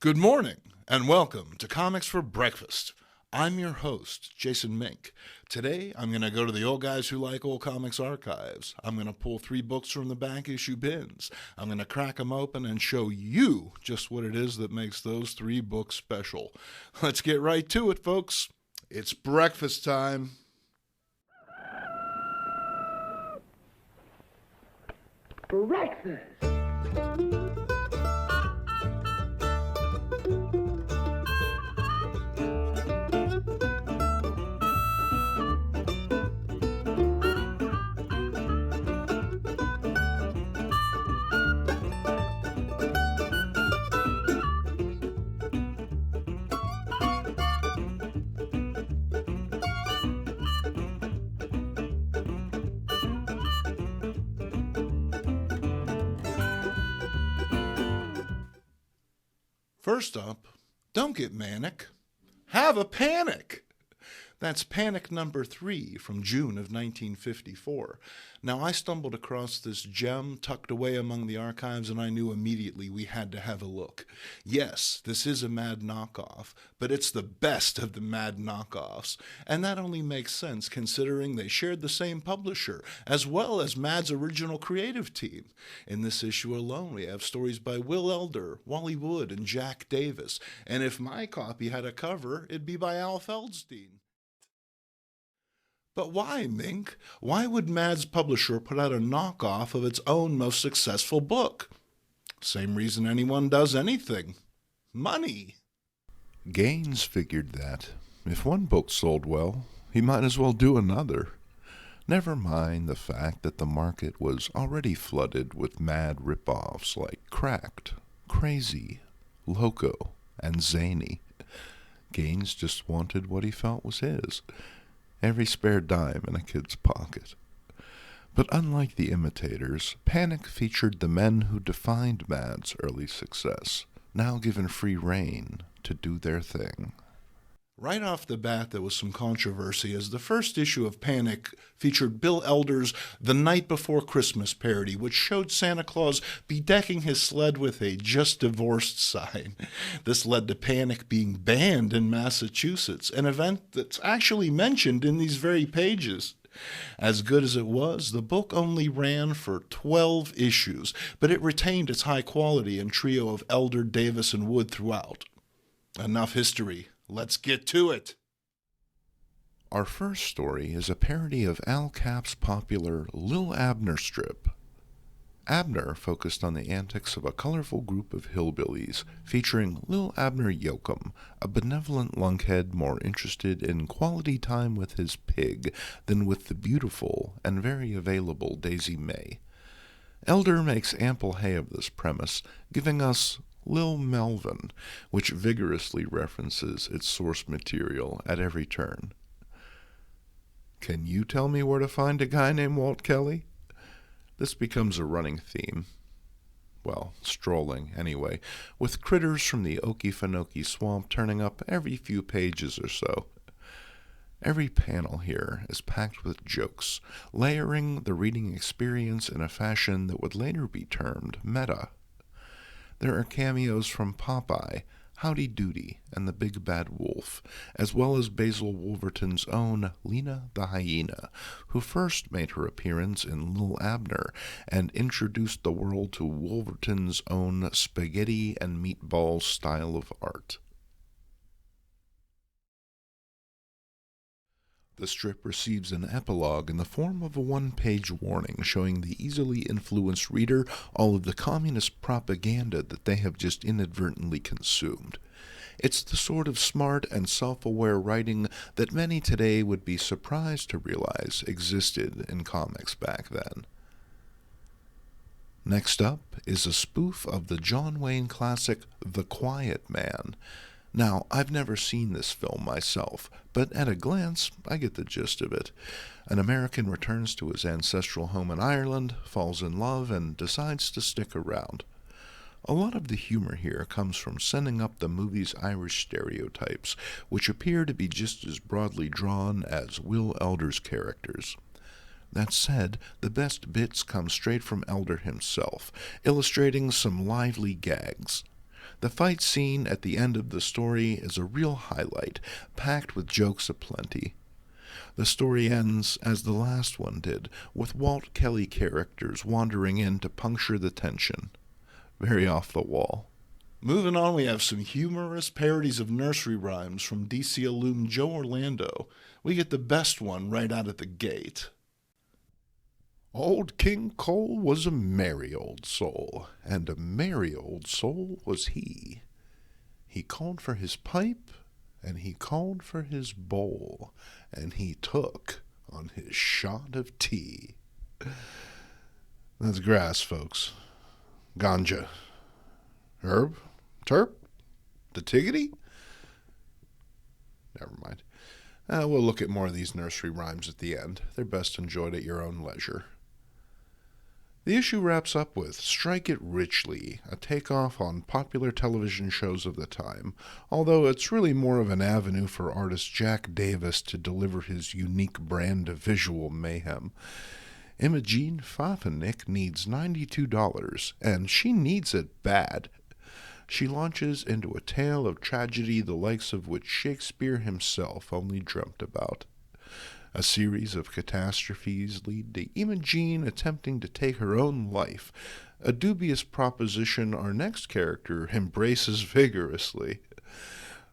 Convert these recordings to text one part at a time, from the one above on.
Good morning, and welcome to Comics for Breakfast. I'm your host, Jason Mink. Today, I'm going to go to the Old Guys Who Like Old Comics archives. I'm going to pull 3 books from the back issue bins. I'm going to crack them open and show you just what it is that makes those 3 books special. Let's get right to it, folks. It's breakfast time. Breakfast! First up, don't get manic. Have a panic. That's panic number 3 from June of 1954. Now, I stumbled across this gem tucked away among the archives, and I knew immediately we had to have a look. Yes, this is a mad knockoff, but it's the best of the mad knockoffs. And that only makes sense considering they shared the same publisher, as well as Mad's original creative team. In this issue alone, we have stories by Will Elder, Wally Wood, and Jack Davis. And if my copy had a cover, it'd be by Al Feldstein. But why, Mink? Why would Mad's publisher put out a knockoff of its own most successful book? Same reason anyone does anything. Money. Gaines figured that if one book sold well, he might as well do another. Never mind the fact that the market was already flooded with mad rip-offs like Cracked, Crazy, Loco, and Zany. Gaines just wanted what he felt was his. Every spare dime in a kid's pocket. But unlike the imitators, Panic featured the men who defined Mad's early success, now given free rein to do their thing. Right off the bat, there was some controversy as the first issue of Panic featured Bill Elder's The Night Before Christmas parody, which showed Santa Claus bedecking his sled with a just divorced sign. This led to Panic being banned in Massachusetts, an event that's actually mentioned in these very pages. As good as it was, the book only ran for 12 issues, but it retained its high quality and trio of Elder, Davis, and Wood throughout. Enough history. Let's get to it. Our first story is a parody of Al Cap's popular Lil Abner strip. Abner focused on the antics of a colorful group of hillbillies, featuring Lil Abner Yoakum, a benevolent lunkhead more interested in quality time with his pig than with the beautiful and very available Daisy May. Elder makes ample hay of this premise, giving us Lil Melvin, which vigorously references its source material at every turn. Can you tell me where to find a guy named Walt Kelly? This becomes a running theme. Well, strolling, anyway, with critters from the Okefenokee swamp turning up every few pages or so. Every panel here is packed with jokes, layering the reading experience in a fashion that would later be termed meta. There are cameos from Popeye, Howdy Doody, and the Big Bad Wolf, as well as Basil Wolverton's own Lena the Hyena, who first made her appearance in Lil Abner and introduced the world to Wolverton's own spaghetti and meatball style of art. The strip receives an epilogue in the form of a one-page warning showing the easily influenced reader all of the communist propaganda that they have just inadvertently consumed. It's the sort of smart and self-aware writing that many today would be surprised to realize existed in comics back then. Next up is a spoof of the John Wayne classic The Quiet Man. Now, I've never seen this film myself, but at a glance, I get the gist of it. An American returns to his ancestral home in Ireland, falls in love, and decides to stick around. A lot of the humor here comes from sending up the movie's Irish stereotypes, which appear to be just as broadly drawn as Will Elder's characters. That said, the best bits come straight from Elder himself, illustrating some lively gags. The fight scene at the end of the story is a real highlight, packed with jokes aplenty. The story ends as the last one did, with Walt Kelly characters wandering in to puncture the tension. Very off the wall. Moving on, we have some humorous parodies of nursery rhymes from DC alum Joe Orlando. We get the best one right out of the gate. Old King Cole was a merry old soul, and a merry old soul was he. He called for his pipe, and he called for his bowl, and he took on his shot of tea. That's grass, folks. Ganja. Herb? Terp? The tiggity? Never mind. We'll look at more of these nursery rhymes at the end. They're best enjoyed at your own leisure. The issue wraps up with Strike It Richly, a takeoff on popular television shows of the time, although it's really more of an avenue for artist Jack Davis to deliver his unique brand of visual mayhem. Imogene Fafanick needs $92, and she needs it bad. She launches into a tale of tragedy the likes of which Shakespeare himself only dreamt about. A series of catastrophes lead to Imogene attempting to take her own life, a dubious proposition our next character embraces vigorously.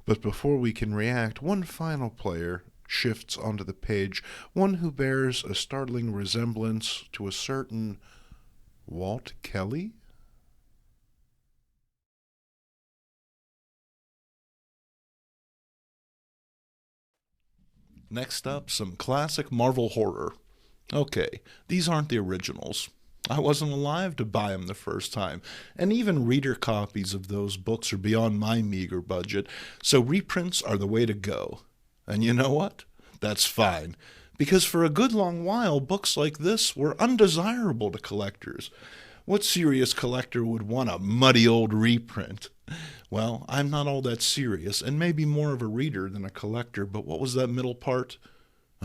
But before we can react, one final player shifts onto the page, one who bears a startling resemblance to a certain Walt Kelly? Next up, some classic Marvel horror. Okay, these aren't the originals. I wasn't alive to buy them the first time, and even reader copies of those books are beyond my meager budget, so reprints are the way to go. And you know what? That's fine, because for a good long while, books like this were undesirable to collectors. What serious collector would want a muddy old reprint? Well, I'm not all that serious, and maybe more of a reader than a collector, but what was that middle part?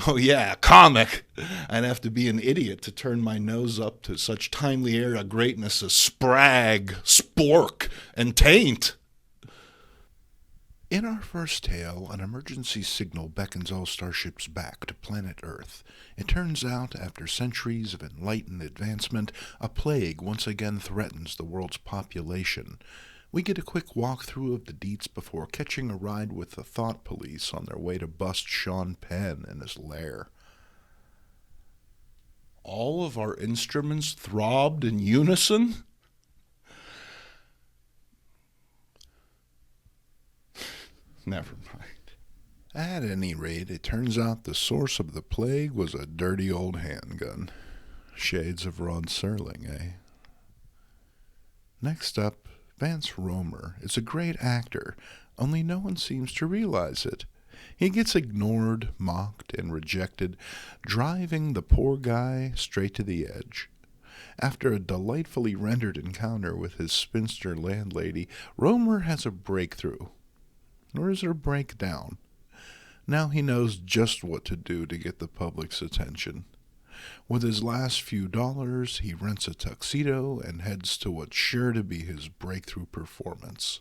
Oh yeah, comic! I'd have to be an idiot to turn my nose up to such timely air of greatness as Sprag, Spork, and Taint. In our first tale, an emergency signal beckons all starships back to planet Earth. It turns out, after centuries of enlightened advancement, a plague once again threatens the world's population. We get a quick walkthrough of the deets before catching a ride with the Thought Police on their way to bust Sean Penn in his lair. All of our instruments throbbed in unison? Never mind. At any rate, it turns out the source of the plague was a dirty old handgun. Shades of Rod Serling, eh? Next up, Vance Romer is a great actor, only no one seems to realize it. He gets ignored, mocked, and rejected, driving the poor guy straight to the edge. After a delightfully rendered encounter with his spinster landlady, Romer has a breakthrough. Or is it a breakdown? Now he knows just what to do to get the public's attention. With his last few dollars, he rents a tuxedo and heads to what's sure to be his breakthrough performance.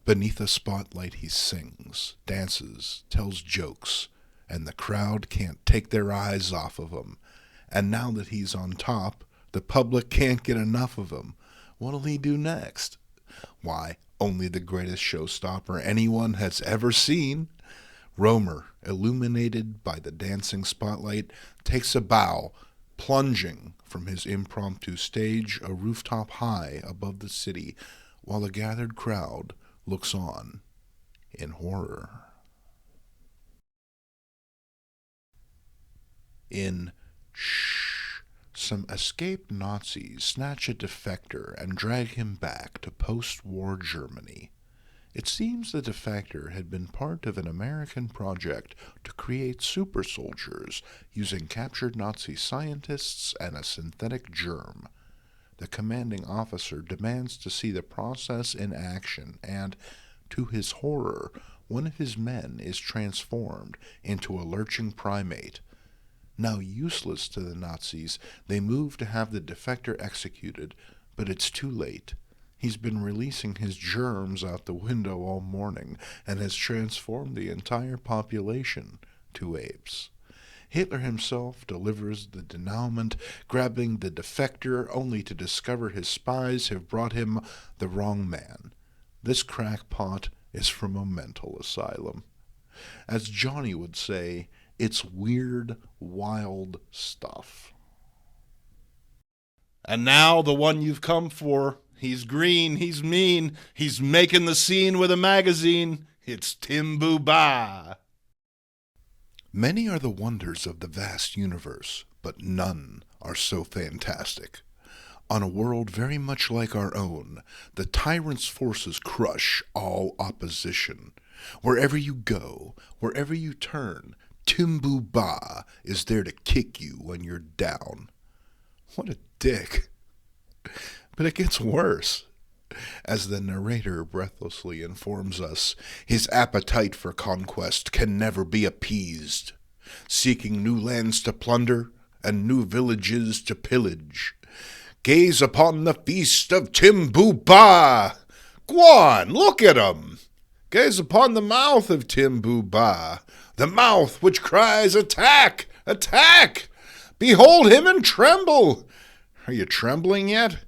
Beneath a spotlight he sings, dances, tells jokes, and the crowd can't take their eyes off of him. And now that he's on top, the public can't get enough of him. What'll he do next? Why, only the greatest showstopper anyone has ever seen. Romer, illuminated by the dancing spotlight, takes a bow, plunging from his impromptu stage a rooftop high above the city, while a gathered crowd looks on in horror. In Shh, some escaped Nazis snatch a defector and drag him back to post-war Germany. It seems the defector had been part of an American project to create super soldiers using captured Nazi scientists and a synthetic germ. The commanding officer demands to see the process in action, and, to his horror, one of his men is transformed into a lurching primate. Now useless to the Nazis, they move to have the defector executed, but it's too late. He's been releasing his germs out the window all morning and has transformed the entire population to apes. Hitler himself delivers the denouement, grabbing the defector only to discover his spies have brought him the wrong man. This crackpot is from a mental asylum. As Johnny would say, it's weird, wild stuff. And now the one you've come for. He's green, he's mean, he's making the scene with a magazine. It's Timbu Ba. Many are the wonders of the vast universe, but none are so fantastic. On a world very much like our own, the tyrant's forces crush all opposition. Wherever you go, wherever you turn, Timbu Ba is there to kick you when you're down. What a dick. But it gets worse. As the narrator breathlessly informs us, his appetite for conquest can never be appeased. Seeking new lands to plunder and new villages to pillage. Gaze upon the feast of Timbu Ba. Go on, look at him. Gaze upon the mouth of Timbu Ba, the mouth which cries, "Attack! Attack! Behold him and tremble!" Are you trembling yet?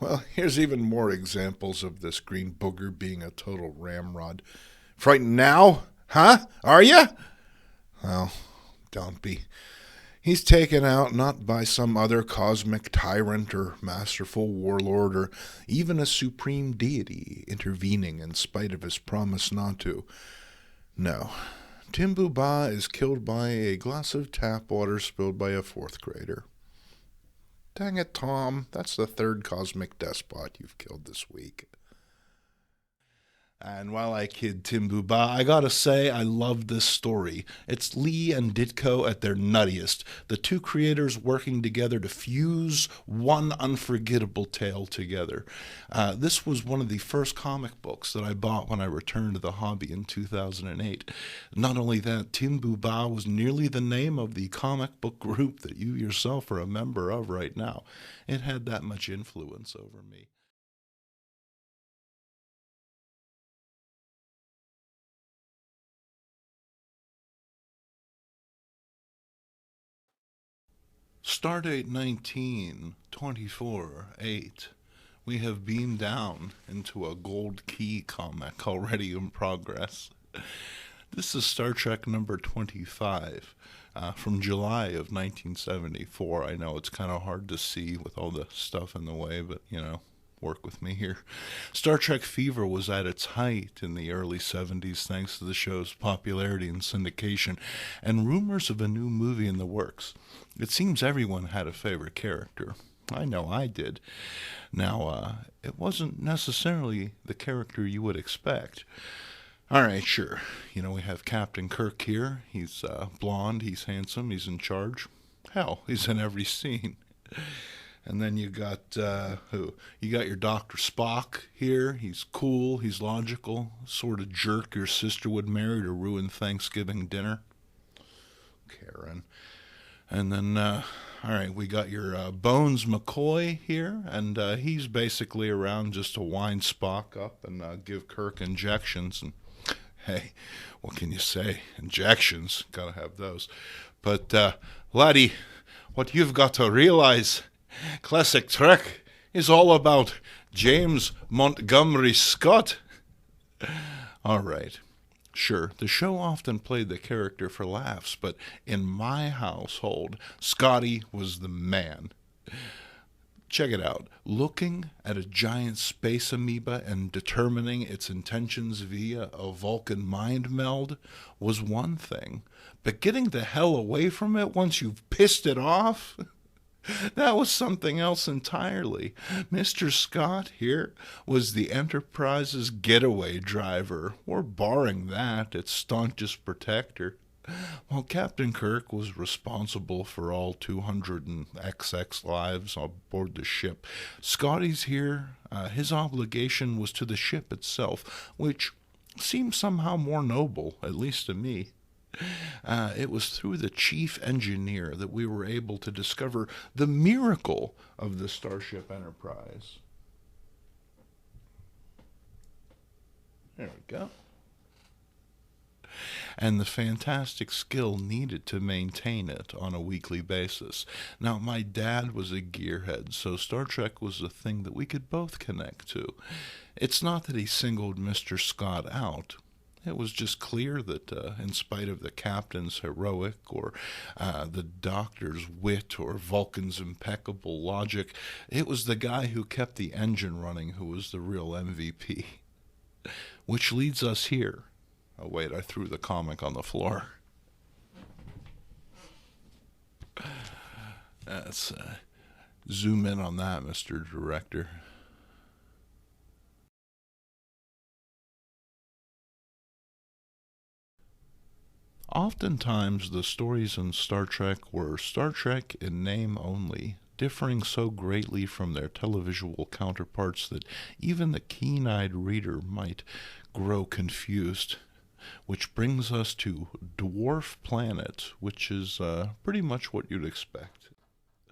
Well, here's even more examples of this green booger being a total ramrod. Frightened now? Huh? Are you? Well, don't be. He's taken out not by some other cosmic tyrant or masterful warlord or even a supreme deity intervening in spite of his promise not to. No, Timbu Ba is killed by a glass of tap water spilled by a fourth grader. Dang it, Tom. That's the third cosmic despot you've killed this week. And while I kid Timbu Ba, I gotta say I love this story. It's Lee and Ditko at their nuttiest, the two creators working together to fuse one unforgettable tale together. This was one of the first comic books that I bought when I returned to the hobby in 2008. Not only that, Timbu Ba was nearly the name of the comic book group that you yourself are a member of right now. It had that much influence over me. Stardate 1924-8. We have beamed down into a gold key comic already in progress. This is Star Trek number 25 from July of 1974. I know it's kind of hard to see with all the stuff in the way, but work with me here. Star Trek fever was at its height in the early 70s thanks to the show's popularity and syndication and rumors of a new movie in the works. It seems everyone had a favorite character. I know I did. Now, it wasn't necessarily the character you would expect. All right, sure. We have Captain Kirk here. He's blonde, he's handsome, he's in charge. Hell, he's in every scene. And then you got who? You got your Dr. Spock here. He's cool. He's logical. Sort of jerk your sister would marry to ruin Thanksgiving dinner. Karen. And then, all right, we got your Bones McCoy here. And he's basically around just to wind Spock up and give Kirk injections. And hey, what can you say? Injections. Gotta have those. But, laddie, what you've got to realize... Classic Trek is all about James Montgomery Scott. All right. Sure, the show often played the character for laughs, but in my household, Scotty was the man. Check it out. Looking at a giant space amoeba and determining its intentions via a Vulcan mind meld was one thing, but getting the hell away from it once you've pissed it off... that was something else entirely. Mr. Scott here was the Enterprise's getaway driver, or barring that, its staunchest protector, while Captain Kirk was responsible for all 200XX lives aboard the ship. Scotty's here, his obligation was to the ship itself, which seemed somehow more noble, at least to me. It was through the chief engineer that we were able to discover the miracle of the Starship Enterprise. There we go. And the fantastic skill needed to maintain it on a weekly basis. Now, my dad was a gearhead, so Star Trek was a thing that we could both connect to. It's not that he singled Mr. Scott out. It was just clear that in spite of the captain's heroic or the doctor's wit or Vulcan's impeccable logic, it was the guy who kept the engine running who was the real MVP. Which leads us here. Oh, wait, I threw the comic on the floor. Let's zoom in on that, Mr. Director. Oftentimes, the stories in Star Trek were Star Trek in name only, differing so greatly from their televisual counterparts that even the keen-eyed reader might grow confused. Which brings us to Dwarf Planet, which is pretty much what you'd expect.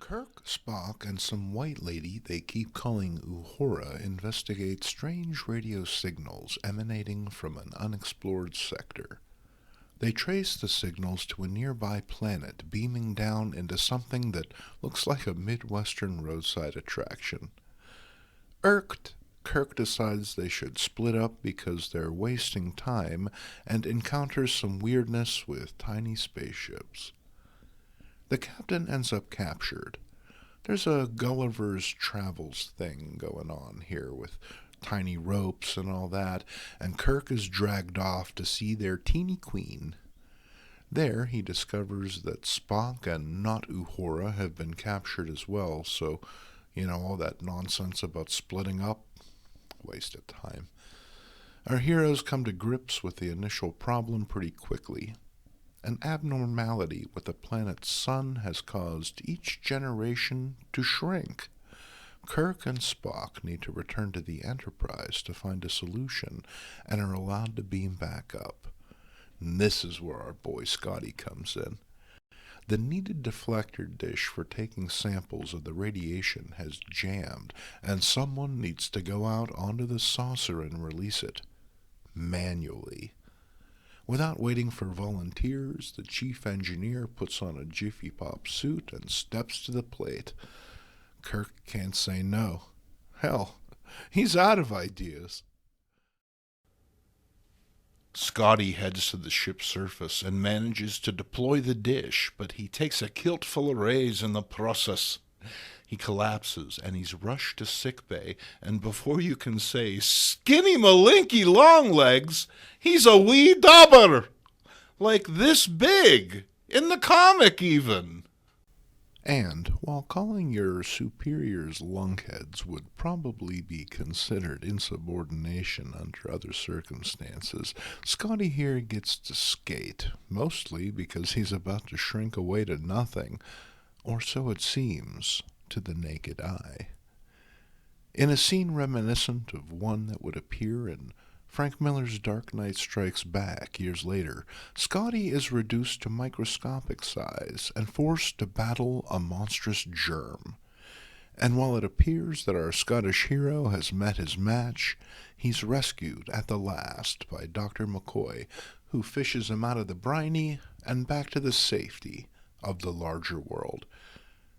Kirk, Spock, and some white lady they keep calling Uhura investigate strange radio signals emanating from an unexplored sector. They trace the signals to a nearby planet beaming down into something that looks like a Midwestern roadside attraction. Irked, Kirk decides they should split up because they're wasting time and encounters some weirdness with tiny spaceships. The captain ends up captured. There's a Gulliver's Travels thing going on here with tiny ropes and all that, and Kirk is dragged off to see their teeny queen. There he discovers that Spock and not Uhura have been captured as well, so, all that nonsense about splitting up, waste of time. Our heroes come to grips with the initial problem pretty quickly. An abnormality with the planet's sun has caused each generation to shrink. Kirk and Spock need to return to the Enterprise to find a solution and are allowed to beam back up. And this is where our boy Scotty comes in. The needed deflector dish for taking samples of the radiation has jammed, and someone needs to go out onto the saucer and release it. Manually. Without waiting for volunteers, the chief engineer puts on a Jiffy Pop suit and steps to the plate. Kirk can't say no. Hell, he's out of ideas. Scotty heads to the ship's surface and manages to deploy the dish, but he takes a kilt full of rays in the process. He collapses, and he's rushed to sickbay, and before you can say, "Skinny Malinky Longlegs," he's a wee dauber! Like this big! In the comic, even! And, while calling your superiors lunkheads would probably be considered insubordination under other circumstances, Scotty here gets to skate, mostly because he's about to shrink away to nothing, or so it seems to the naked eye. In a scene reminiscent of one that would appear in Frank Miller's Dark Knight Strikes Back years later, Scotty is reduced to microscopic size and forced to battle a monstrous germ. And while it appears that our Scottish hero has met his match, he's rescued at the last by Dr. McCoy, who fishes him out of the briny and back to the safety of the larger world.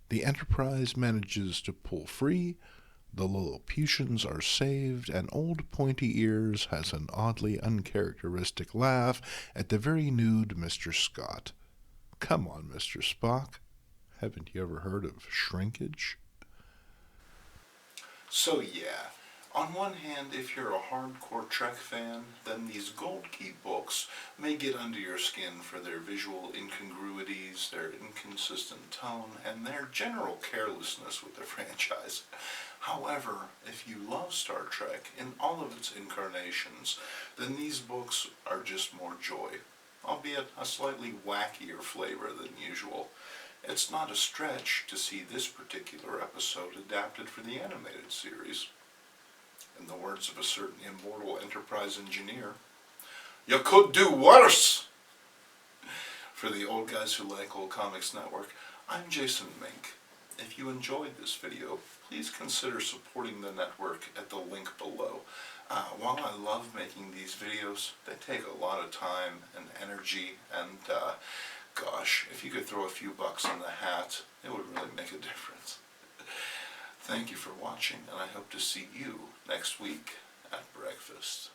The Enterprise manages to pull free, the Lilliputians are saved, and Old Pointy Ears has an oddly uncharacteristic laugh at the very nude Mr. Scott. Come on, Mr. Spock. Haven't you ever heard of shrinkage? So yeah, on one hand, if you're a hardcore Trek fan, then these Gold Key books may get under your skin for their visual incongruities, their inconsistent tone, and their general carelessness with the franchise. However, if you love Star Trek in all of its incarnations, then these books are just more joy, albeit a slightly wackier flavor than usual. It's not a stretch to see this particular episode adapted for the animated series. In the words of a certain immortal Enterprise engineer, "You could do worse!" For the old guys who like Old Comics Network, I'm Jason Mink. If you enjoyed this video, please consider supporting the network at the link below. While I love making these videos, they take a lot of time and energy, and gosh, if you could throw a few bucks in the hat, it would really make a difference. Thank you for watching, and I hope to see you next week at breakfast.